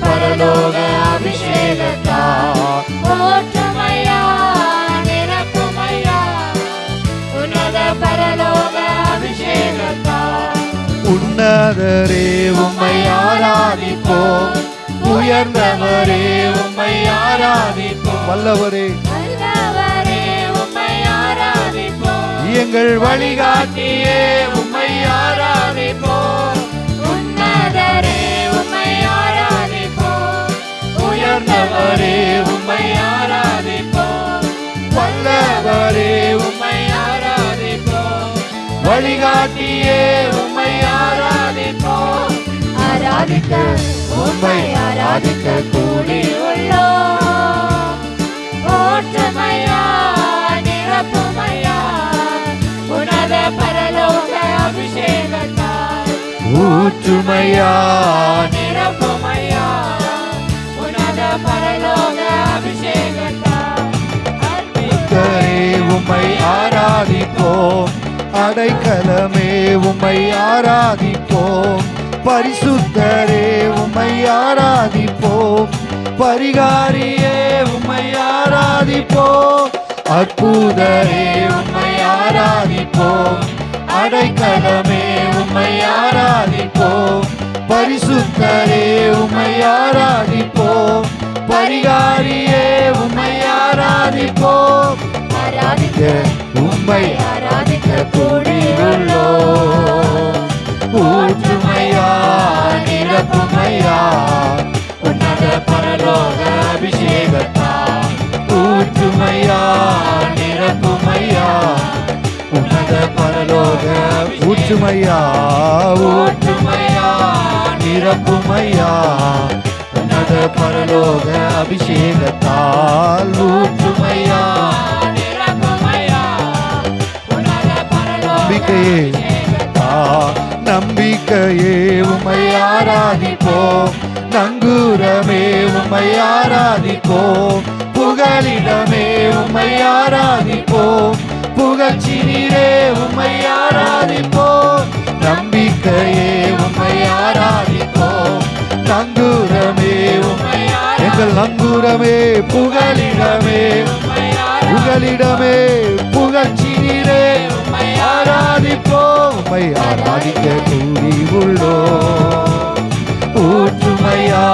பரலோக அபிஷேகத்தால் ஊற்றுமையா நிரப்புமையா உன்னத பரலோக அபிஷேகத்தால். உன்னதரே உம்மை ஆராதிப்போம், உயர்ந்தவரே உம்மை ஆராதிப்போம், வல்லவரே உம்மை ஆராதிப்போம், எங்கள் வழிகாட்டியே உம்மை ஆராதிப்போம். உன்னதரே உம்மை ஆராதிப்போம், உயர்ந்தவரே உம்மை ஆராதிப்போம், வல்லவரே உம்மை ஆராதிப்போம், வழிகாட்டியே உம்மை ஆராதிப்போம். ஆராதிக்க உம்மை ஆராதிக்க கூடி உள்ளோம். ஊற்றுமையா நிரப்புமையா உன்னத பரலோக அபிஷேகத்தால் ஊற்றுமையா நிரப்புமையா உன்னத பரலோக அபிஷேகத்தால். கர்த்தரே உம்மை ஆராதிப்போம், அடைக்கலமே உம்மை ஆராதிப்போம், பரிசுத்தரே உம்மை ஆராதிப்போம், பரிகாரியே உம்மை ஆராதிப்போம், அற்புதரே உம்மை ஆராதிப்போம், அடைக்கலமே உம்மை ஆராதிப்போம், பரிசுத்தரே உம்மை ஆராதிப்போம், பரிகாரியே உம்மை ஆராதிப்போம். ஆராதிக்க உம்மை ஆராதிக்க கூடி உள்ளோம். ஊற்றுமையா நிரப்புமையா உன்னத பரலோக அபிஷேகத்தால் ஊற்றுமையா நிரப்புமையா உன்னத பரலோக ஊற்றுமையா ஊற்றுமையா நிரப்புமையா உன்னத பரலோக அபிஷேகத்தால் ஊற்றுமையா நிரப்புமையா உன்னத பரலோக நம்பிக்கையே நம்பிக்கையே உம்மை ஆராதிப்போம், நங்கூரமே உம்மை ஆராதிப்போம், புகலிடமே உம்மை ஆராதிப்போம், புகழ்ச்சினீரே உம்மை ஆராதிப்போம், நம்பிக்கையே உம்மை ஆராதிப்போம், நங்கூரமே உம்மை எங்கள் நங்கூரமே புகலிடமே புகலிடமே புகழ்ச்சினீரே உம்மை ஆராதிப்போம், உம்மை ஆராதிக்க கூடி உள்ளோம். ஊற்றுமையா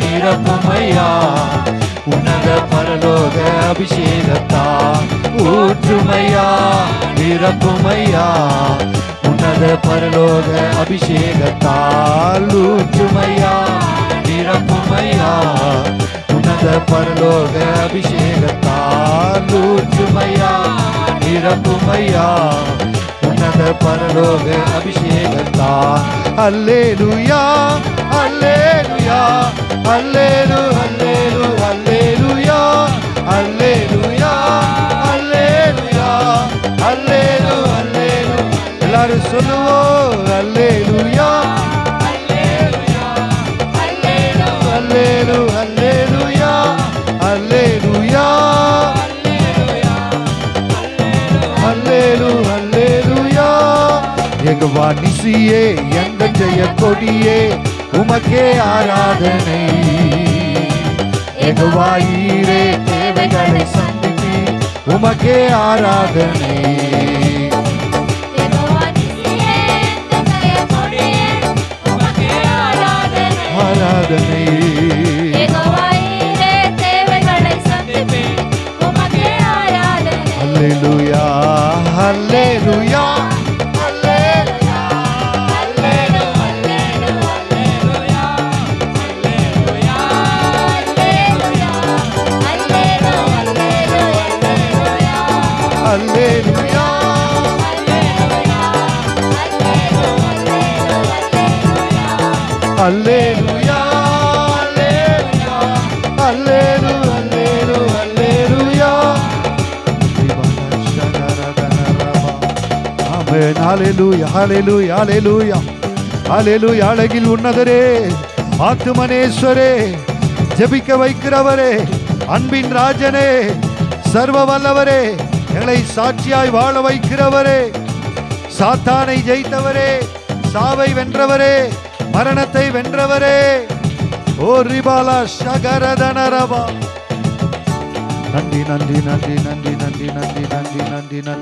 நிரப்புமையா உன்னத பரலோக அபிஷேகத்தால் ஊற்றுமையா நிரப்புமையா உன்னத பரலோக அபிஷேகத்தால் ஊற்றுமையா நிரப்புமையா உன்னத பரலோக அபிஷேகத்தால் ஊற்றுமையா நிரப்புமையா உன்னத பரலோக அபிஷேகத்தால். அல்லேலூயா அல்லேலூயா அல்லேலூ அல்லேலூ அல்லேலூயா அல்லேலூயா அல்லேலூயா அல்லேலூ அல்லேலூ எல்லாரும் சொல்லுவோம். அல்லேலூயா அல்லேலூயா அல்லேலூயா அல்லேலூயா அல்லேலூ அல்லேலூயா. யெகோவா நிசியே எங்கள் ஜெய கொடியே உமக்கே ஆராதனை. யெகோவா ஈரே தேவைகளை சந்திப்பி உமக்கே ஆராதனை. ஆராதனை அல்லேலூயா அல்லேலூயா அல்லேலூயா அல்லேலூயா அல்லேலூயா அல்லேலூ அல்லேலூ அல்லேலூயா. ஆமென். ஹல்லேலூயா ஹல்லேலூயா ஹல்லேலூயா ஹல்லேலூயா. அழகில் உன்னதரே, ஆத்துமனேஸ்வரே, ஜெபிக்க வைக்கிறவரே, அன்பின் ராஜனே, சர்வ வல்லவரே, எங்களை சாட்சியாய் வாழ வைக்கிறவரே, சாத்தானை ஜெயித்தவரே, சாவை வென்றவரே, மரணத்தை வென்றவரே, ஓ ரிபாலா ஷகரதனரபா. நன்றி நன்றி நன்றி நன்றி நன்றி நன்றி நன்றி நன்றி நன்றி.